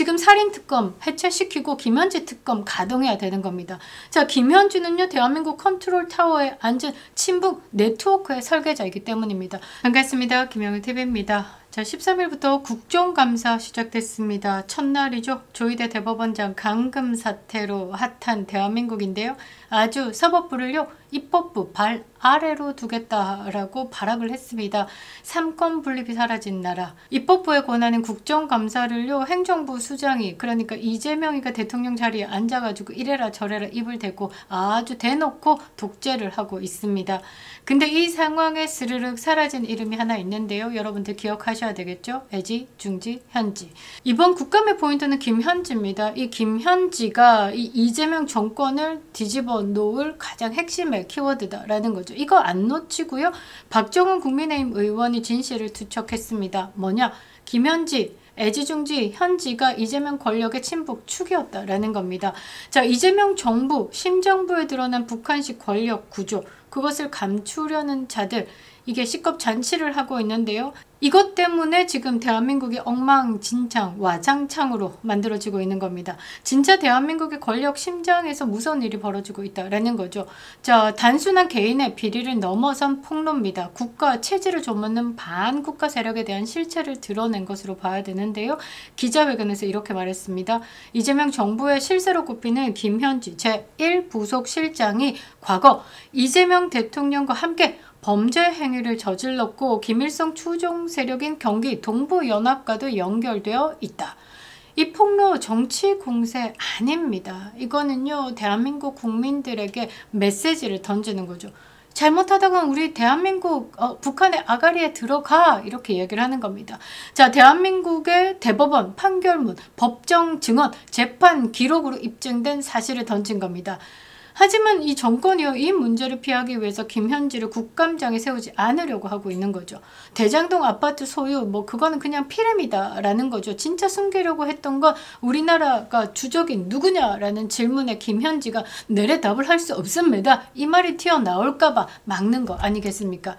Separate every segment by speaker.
Speaker 1: 지금 살인특검 해체시키고 김현지 특검 가동해야 되는 겁니다. 자, 김현지는요, 대한민국 컨트롤 타워에 앉은 친북 네트워크의 설계자이기 때문입니다. 반갑습니다. 김영은TV입니다. 자, 13일부터 국정감사 시작됐습니다. 첫날이죠. 조희대 대법원장 감금 사태로 핫한 대한민국인데요. 아주 사법부를요, 입법부 발 아래로 두겠다라고 발악을 했습니다. 삼권 분립이 사라진 나라. 입법부에 권하는 국정감사를요, 행정부 수장이, 그러니까 이재명이가 대통령 자리에 앉아가지고 이래라 저래라 입을 대고 아주 대놓고 독재를 하고 있습니다. 근데 이 상황에 스르륵 사라진 이름이 하나 있는데요. 여러분들 기억하셔야 되겠죠? 애지, 중지, 현지. 이번 국감의 포인트는 김현지입니다. 이 김현지가 이 이재명 정권을 뒤집어 놓을 가장 핵심의 키워드다라는 거죠. 이거 안 놓치고요. 박정훈 국민의힘 의원이 진실을 투척했습니다. 뭐냐? 김현지, 애지중지, 현지가 이재명 권력의 친북 축이었다라는 겁니다. 자, 이재명 정부, 심정부에 드러난 북한식 권력 구조, 그것을 감추려는 자들, 이게 시겁 잔치를 하고 있는데요. 이것 때문에 지금 대한민국이 엉망진창, 와장창으로 만들어지고 있는 겁니다. 진짜 대한민국의 권력 심장에서 무서운 일이 벌어지고 있다라는 거죠. 자, 단순한 개인의 비리를 넘어선 폭로입니다. 국가 체질을 조묻는 반국가 세력에 대한 실체를 드러낸 것으로 봐야 되는데요. 기자회견에서 이렇게 말했습니다. 이재명 정부의 실세로 꼽히는 김현지 제1부속실장이 과거 이재명 대통령과 함께 범죄 행위를 저질렀고 김일성 추종 세력인 경기 동부연합과도 연결되어 있다. 이 폭로 정치 공세 아닙니다. 이거는요, 대한민국 국민들에게 메시지를 던지는 거죠. 잘못하다가 우리 대한민국 북한의 아가리에 들어가, 이렇게 얘기를 하는 겁니다. 자, 대한민국의 대법원 판결문, 법정 증언, 재판 기록으로 입증된 사실을 던진 겁니다. 하지만 이 정권이요, 이 문제를 피하기 위해서 김현지를 국감장에 세우지 않으려고 하고 있는 거죠. 대장동 아파트 소유, 그거는 그냥 피렘이다라는 거죠. 진짜 숨기려고 했던 건 우리나라가 주적인 누구냐라는 질문에 김현지가 내래 답을 할 수 없습니다. 이 말이 튀어나올까봐 막는 거 아니겠습니까?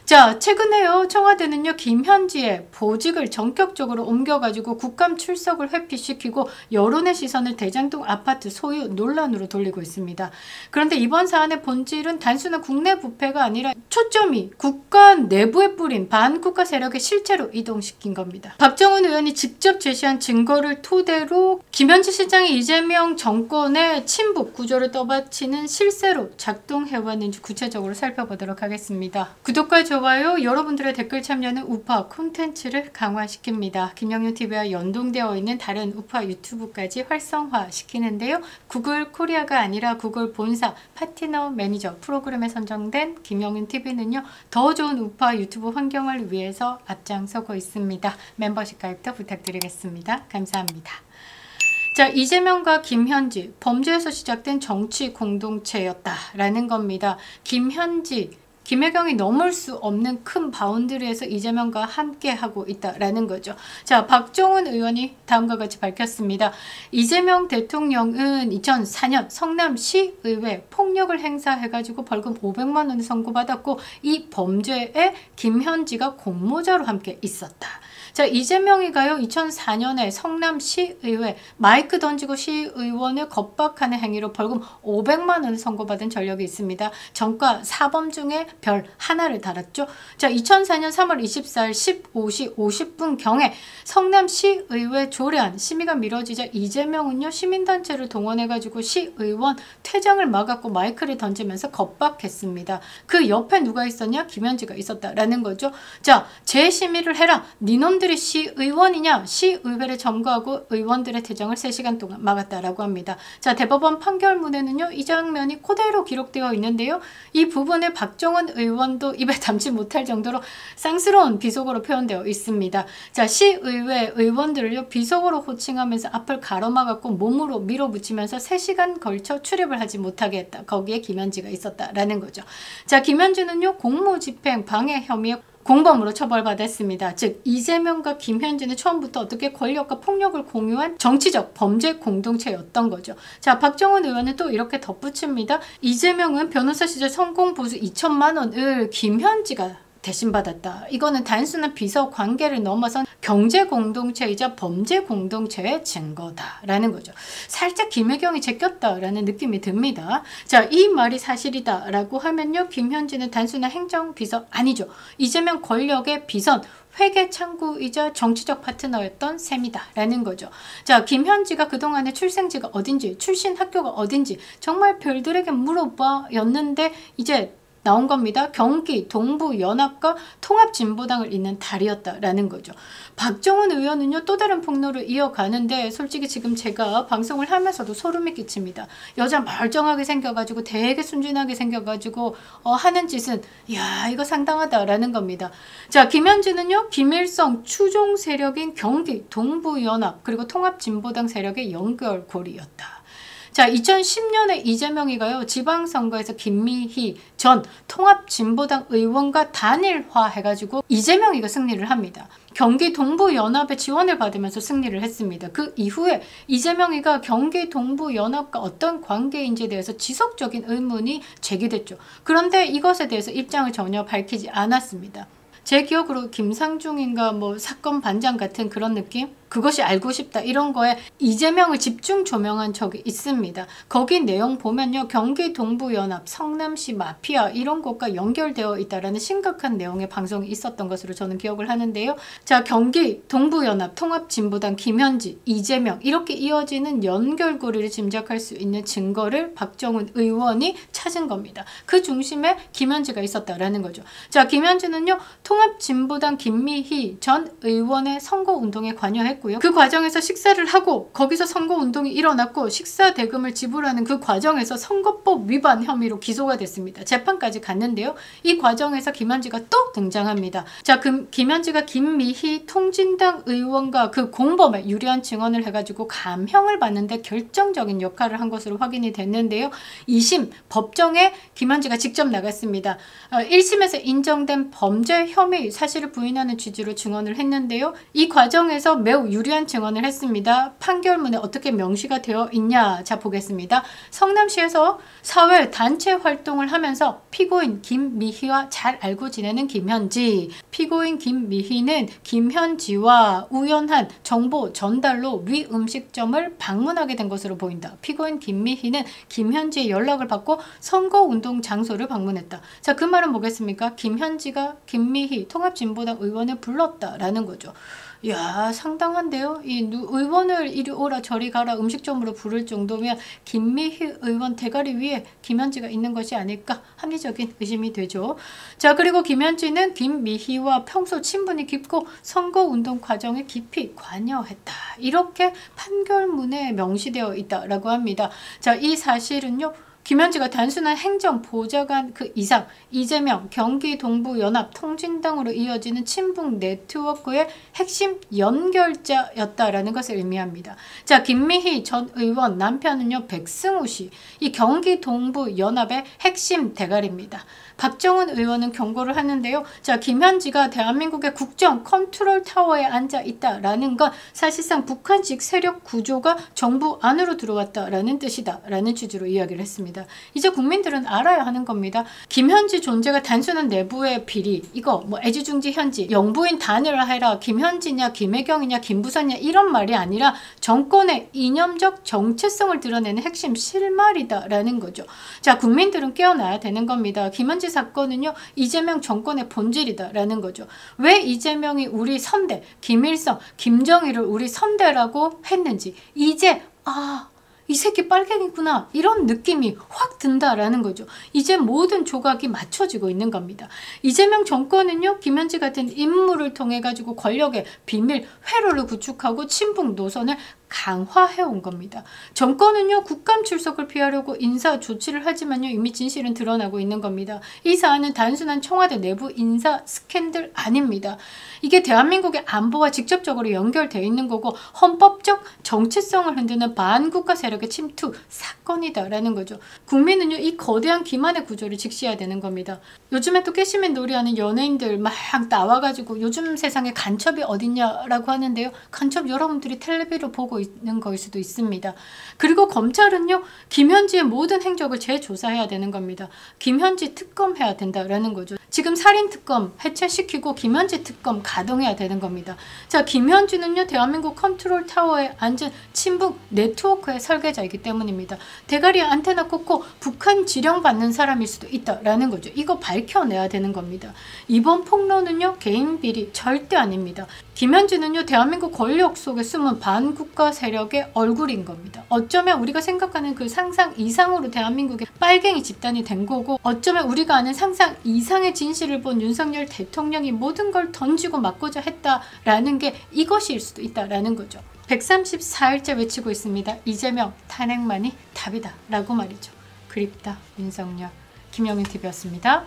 Speaker 1: 자, 최근에요, 청와대는요, 김현지의 보직을 전격적으로 옮겨가지고 국감 출석을 회피시키고 여론의 시선을 대장동 아파트 소유 논란으로 돌리고 있습니다. 그런데 이번 사안의 본질은 단순한 국내 부패가 아니라 초점이 국가 내부에 뿌린 반국가 세력의 실체로 이동시킨 겁니다. 박정훈 의원이 직접 제시한 증거를 토대로 김현지 실장이 이재명 정권의 친북 구조를 떠받치는 실세로 작동해왔는지 구체적으로 살펴보도록 하겠습니다. 구독과 좋아요, 여러분들의 댓글 참여는 우파 콘텐츠를 강화시킵니다. 김영윤TV와 연동되어 있는 다른 우파 유튜브까지 활성화시키는데요. 구글 코리아가 아니라 구글 본사 파트너 매니저 프로그램에 선정된 김영윤TV는요, 더 좋은 우파 유튜브 환경을 위해서 앞장서고 있습니다. 멤버십 가입도 부탁드리겠습니다. 감사합니다. 자, 이재명과 김현지, 범죄에서 시작된 정치 공동체였다라는 겁니다. 김현지, 김혜경이 넘을 수 없는 큰 바운드리에서 이재명과 함께 하고 있다라는 거죠. 자, 박정훈 의원이 다음과 같이 밝혔습니다. 이재명 대통령은 2004년 성남시의회 폭력을 행사해가지고 벌금 500만 원을 선고받았고 이 범죄에 김현지가 공모자로 함께 있었다. 자, 이재명이가요, 2004년에 성남시의회 마이크 던지고 시의원을 겁박하는 행위로 벌금 500만 원을 선고받은 전력이 있습니다. 전과 4범 중에 별 하나를 달았죠. 자, 2004년 3월 24일 15시 50분경에 성남시의회 조례안 심의가 미뤄지자 이재명은요, 시민단체를 동원해가지고 시의원 퇴장을 막았고 마이크를 던지면서 겁박했습니다. 그 옆에 누가 있었냐? 김현지가 있었다라는 거죠. 자, 재심의를 해라. 니놈들이 시의원이냐? 시의회를 점거하고 의원들의 퇴장을 3시간 동안 막았다라고 합니다. 자, 대법원 판결문에는요, 이 장면이 그대로 기록되어 있는데요. 이 부분을 박정훈 의원도 입에 담지 못할 정도로 쌍스러운 비속어로 표현되어 있습니다. 자, 시의회 의원들을요, 비속어로 호칭하면서 앞을 가로막았고 몸으로 밀어붙이면서 3시간 걸쳐 출입을 하지 못하게 했다. 거기에 김현지가 있었다라는 거죠. 자, 김현지는요, 공무집행 방해 혐의에 공범으로 처벌받았습니다. 즉 이재명과 김현지는 처음부터 어떻게 권력과 폭력을 공유한 정치적 범죄 공동체였던 거죠. 자, 박정훈 의원은 또 이렇게 덧붙입니다. 이재명은 변호사 시절 성공 보수 2천만 원을 김현지가 대신 받았다. 이거는 단순한 비서 관계를 넘어선 경제 공동체이자 범죄 공동체의 증거다라는 거죠. 살짝 김혜경이 제꼈다라는 느낌이 듭니다. 자, 이 말이 사실이다라고 하면요, 김현지는 단순한 행정비서 아니죠. 이재명 권력의 비선, 회계 창구이자 정치적 파트너였던 셈이다라는 거죠. 자, 김현지가 그동안의 출생지가 어딘지, 출신 학교가 어딘지 정말 별들에게 물어봐였는데 이제 나온 겁니다. 경기 동부연합과 통합진보당을 잇는 달이었다라는 거죠. 박정훈 의원은요, 또 다른 폭로를 이어가는데 솔직히 지금 제가 방송을 하면서도 소름이 끼칩니다. 여자 멀쩡하게 생겨가지고 되게 순진하게 생겨가지고 하는 짓은 야, 이거 상당하다라는 겁니다. 자, 김현지는요, 김일성 추종 세력인 경기 동부연합 그리고 통합진보당 세력의 연결고리였다. 자, 2010년에 이재명이가요, 지방선거에서 김미희 전 통합진보당 의원과 단일화해가지고 이재명이가 승리를 합니다. 경기 동부연합의 지원을 받으면서 승리를 했습니다. 그 이후에 이재명이가 경기 동부연합과 어떤 관계인지에 대해서 지속적인 의문이 제기됐죠. 그런데 이것에 대해서 입장을 전혀 밝히지 않았습니다. 제 기억으로 김상중인가 뭐 사건 반장 같은 그런 느낌? 그것이 알고 싶다 이런 거에 이재명을 집중 조명한 적이 있습니다. 거기 내용 보면요, 경기 동부연합, 성남시 마피아 이런 것과 연결되어 있다라는 심각한 내용의 방송이 있었던 것으로 저는 기억을 하는데요. 자, 경기 동부연합, 통합진보당, 김현지, 이재명 이렇게 이어지는 연결고리를 짐작할 수 있는 증거를 박정훈 의원이 찾은 겁니다. 그 중심에 김현지가 있었다라는 거죠. 자, 김현지는요, 통합진보당 김미희 전 의원의 선거운동에 관여했고 그 과정에서 식사를 하고 거기서 선거운동이 일어났고 식사 대금을 지불하는 그 과정에서 선거법 위반 혐의로 기소가 됐습니다. 재판까지 갔는데요. 이 과정에서 김현지가 또 등장합니다. 자, 김현지가 김미희 통진당 의원과 그 공범에 유리한 증언을 해가지고 감형을 받는데 결정적인 역할을 한 것으로 확인이 됐는데요. 2심 법정에 김현지가 직접 나갔습니다. 1심에서 인정된 범죄 혐의 사실을 부인하는 취지로 증언을 했는데요. 이 과정에서 매우 유리한 증언을 했습니다. 판결문에 어떻게 명시가 되어 있냐? 자, 보겠습니다. 성남시에서 사회 단체 활동을 하면서 피고인 김미희와 잘 알고 지내는 김현지. 피고인 김미희는 김현지와 우연한 정보 전달로 위 음식점을 방문하게 된 것으로 보인다. 피고인 김미희는 김현지의 연락을 받고 선거운동 장소를 방문했다. 자, 그 말은 뭐겠습니까? 김현지가 김미희 통합진보당 의원을 불렀다라는 거죠. 이야, 상당한데요. 이 의원을 이리 오라 저리 가라 음식점으로 부를 정도면 김미희 의원 대가리 위에 김현지가 있는 것이 아닐까 합리적인 의심이 되죠. 자, 그리고 김현지는 김미희와 평소 친분이 깊고 선거운동 과정에 깊이 관여했다. 이렇게 판결문에 명시되어 있다라고 합니다. 자, 이 사실은요, 김현지가 단순한 행정보좌관 그 이상 이재명 경기 동부연합 통진당으로 이어지는 친북 네트워크의 핵심 연결자였다라는 것을 의미합니다. 자, 김미희 전 의원 남편은요, 백승우 씨, 이 경기 동부연합의 핵심 대가리입니다. 박정훈 의원은 경고를 하는데요. 자, 김현지가 대한민국의 국정 컨트롤 타워에 앉아 있다라는 건 사실상 북한식 세력 구조가 정부 안으로 들어왔다라는 뜻이다라는 취지로 이야기를 했습니다. 이제 국민들은 알아야 하는 겁니다. 김현지 존재가 단순한 내부의 비리, 이거 뭐 애지중지 현지, 영부인 단일화해라, 김현지냐, 김혜경이냐, 김부선이냐 이런 말이 아니라 정권의 이념적 정체성을 드러내는 핵심 실마리다라는 거죠. 자, 국민들은 깨어나야 되는 겁니다. 김현지 사건은요, 이재명 정권의 본질이다라는 거죠. 왜 이재명이 우리 선대, 김일성, 김정일을 우리 선대라고 했는지 이제 이 새끼 빨갱이구나 이런 느낌이 확 든다라는 거죠. 이제 모든 조각이 맞춰지고 있는 겁니다. 이재명 정권은요, 김현지 같은 인물을 통해 가지고 권력의 비밀 회로를 구축하고 친북 노선을 강화해온 겁니다. 정권은요, 국감 출석을 피하려고 인사 조치를 하지만요, 이미 진실은 드러나고 있는 겁니다. 이 사안은 단순한 청와대 내부 인사 스캔들 아닙니다. 이게 대한민국의 안보와 직접적으로 연결되어 있는 거고 헌법적 정체성을 흔드는 반국가 세력의 침투 사건이다라는 거죠. 국민은요, 이 거대한 기만의 구조를 직시해야 되는 겁니다. 요즘에 또 깨시맨 놀이하는 연예인들 막 나와가지고 요즘 세상에 간첩이 어딨냐라고 하는데요. 간첩 여러분들이 텔레비로 보고 있는 거일 수도 있습니다. 그리고 검찰은요, 김현지의 모든 행적을 재조사해야 되는 겁니다. 김현지 특검해야 된다라는 거죠. 지금 살인특검 해체시키고 김현지 특검 가동해야 되는 겁니다. 자, 김현지는요, 대한민국 컨트롤 타워에 앉은 친북 네트워크의 설계자이기 때문입니다. 대가리에 안테나 꽂고 북한 지령받는 사람일 수도 있다라는 거죠. 이거 밝혀내야 되는 겁니다. 이번 폭로는요, 개인 비리 절대 아닙니다. 김현지는요, 대한민국 권력 속에 숨은 반국가 세력의 얼굴인 겁니다. 어쩌면 우리가 생각하는 그 상상 이상으로 대한민국의 빨갱이 집단이 된 거고, 어쩌면 우리가 아는 상상 이상의 진실을 본 윤석열 대통령이 모든 걸 던지고 맞고자 했다라는 게 이것일 수도 있다라는 거죠. 134일째 외치고 있습니다. 이재명 탄핵만이 답이다 라고 말이죠. 그립다 윤석열. 김영윤TV였습니다.